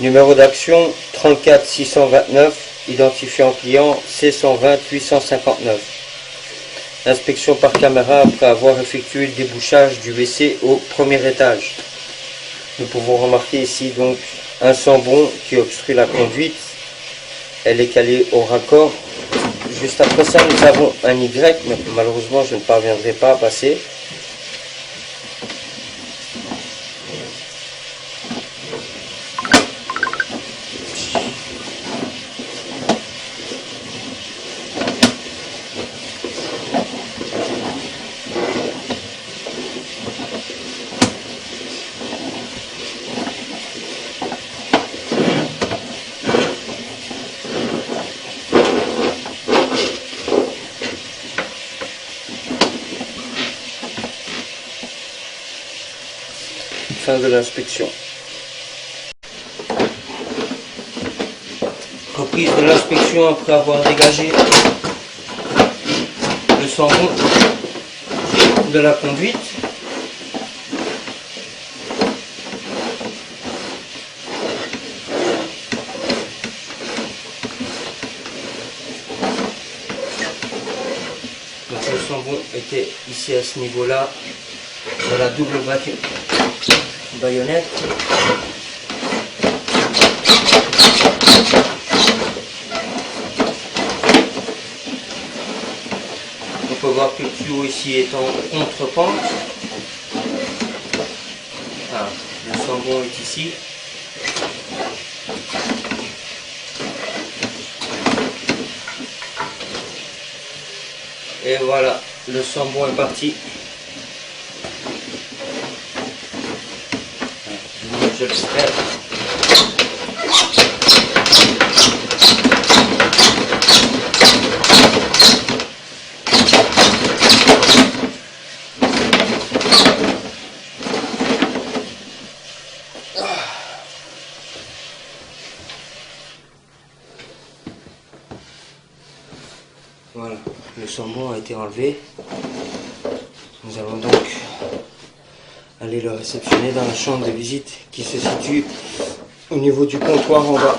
Numéro d'action 34 629, identifiant client C120 859. Inspection par caméra après avoir effectué le débouchage du WC au premier étage. Nous pouvons remarquer ici donc un sambon qui obstrue la conduite. Elle est calée au raccord. Juste après ça, nous avons un Y, mais malheureusement, je ne parviendrai pas à passer. Fin de l'inspection. Reprise de l'inspection après avoir dégagé le sambon de la conduite. Donc le sambon était ici à ce niveau-là, dans la double baïonnette. On peut voir que le tuyau ici est en contre-pente. Ah, le sambon est ici. Et voilà, le sambon est parti. Je le serai. Voilà, le sambon a été enlevé. Nous allons donc aller le réceptionner dans la chambre de visite qui se situe au niveau du comptoir en bas.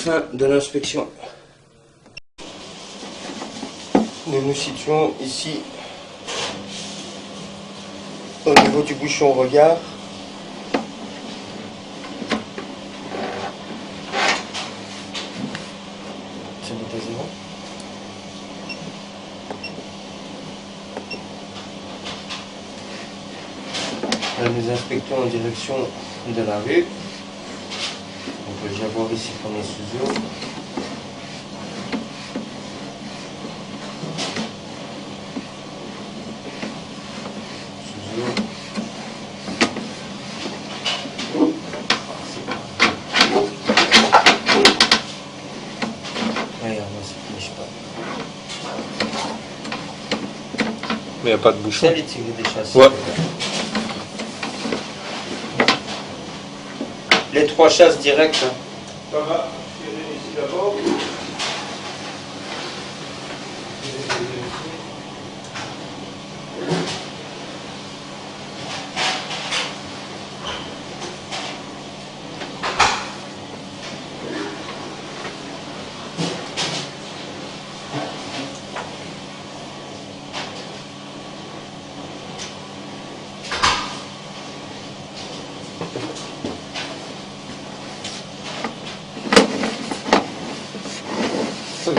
Fin de l'inspection. Nous nous situons ici au niveau du bouchon regard. Ça met à zéro. Là, nous inspectons en direction de la rue. On peut déjà voir ici qu'on est sous eau. Sous eau. Regarde, ça ne fiche pas. Mais il n'y a pas de bouchon. C'est les tigres des chasses. Ouais. Les trois chasses directes. Ça va, je vais ici d'abord.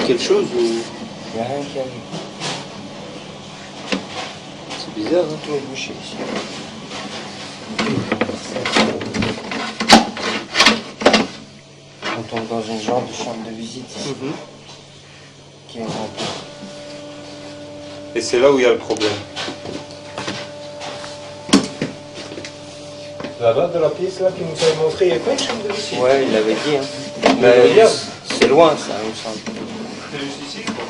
Quelque chose ou... Il n'y a rien qui arrive. C'est bizarre, hein? Tout est bouché ici. On tombe dans une genre de chambre de visite ici, qui est remplie. Et c'est là où il y a le problème. Là-bas, de la pièce là qui nous avait montré, il n'y a pas une chambre de visite? Ouais, il l'avait dit. Hein. Mais C'est loin ça, il me semble. Je C'est juste ici, quoi.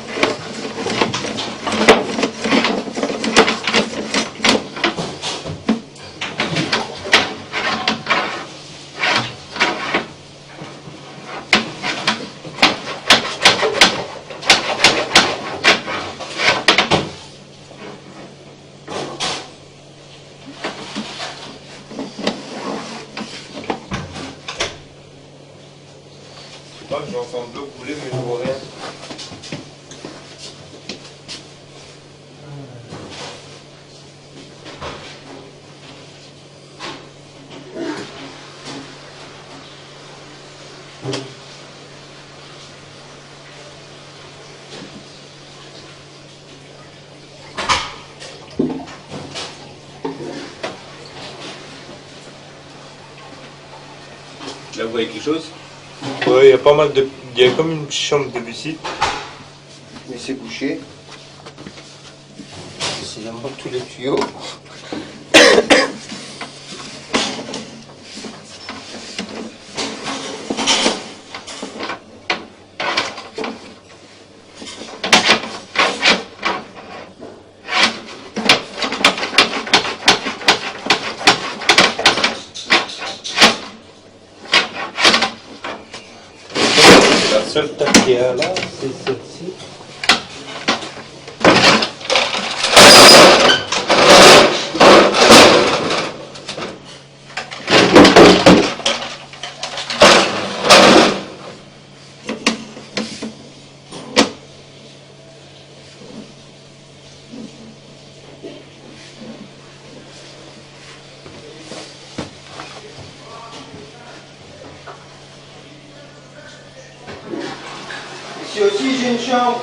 J'entends de l'eau couler, mais je vois rien. Là, vous voyez quelque chose? Ouais, il y a pas mal de... Il y a comme une chambre de visite. Mais c'est bouché. Décidément tous les tuyaux. La seule tape qu'il y a là, c'est celle-ci. Ici aussi j'ai une chambre.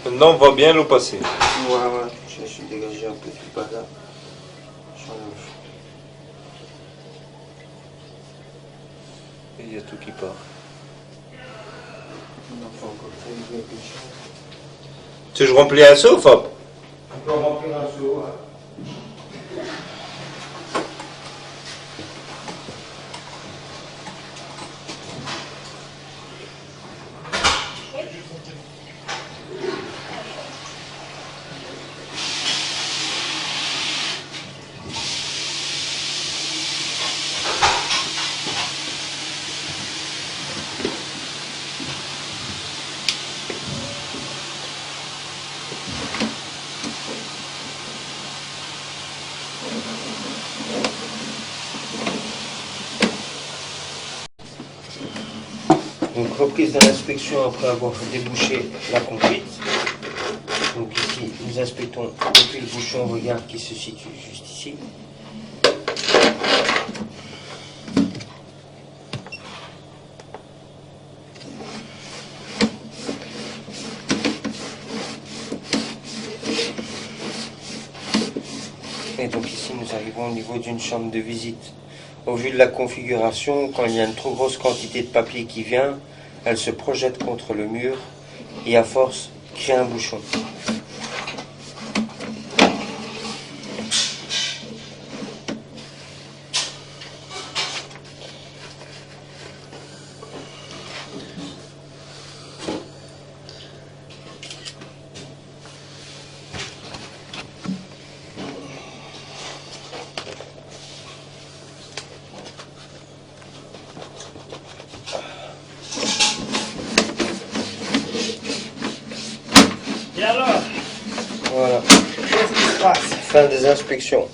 Maintenant, on voit bien l'eau passer. Voilà, je suis dégagé un peu tout par là. J'enlève. Et il y a tout qui part. On n'a pas encore fait une chose. Tu veux que je remplis un seau, Fab? On peut remplir un seau. Hein. Donc reprise de l'inspection après avoir débouché la conduite. Donc ici nous inspectons depuis le bouchon regard qui se situe juste ici. Et donc ici nous arrivons au niveau d'une chambre de visite. Au vu de la configuration, quand il y a une trop grosse quantité de papier qui vient, elle se projette contre le mur et à force crée un bouchon. Et alors? Voilà, Qu'est-ce qui se passe? fin des inspections.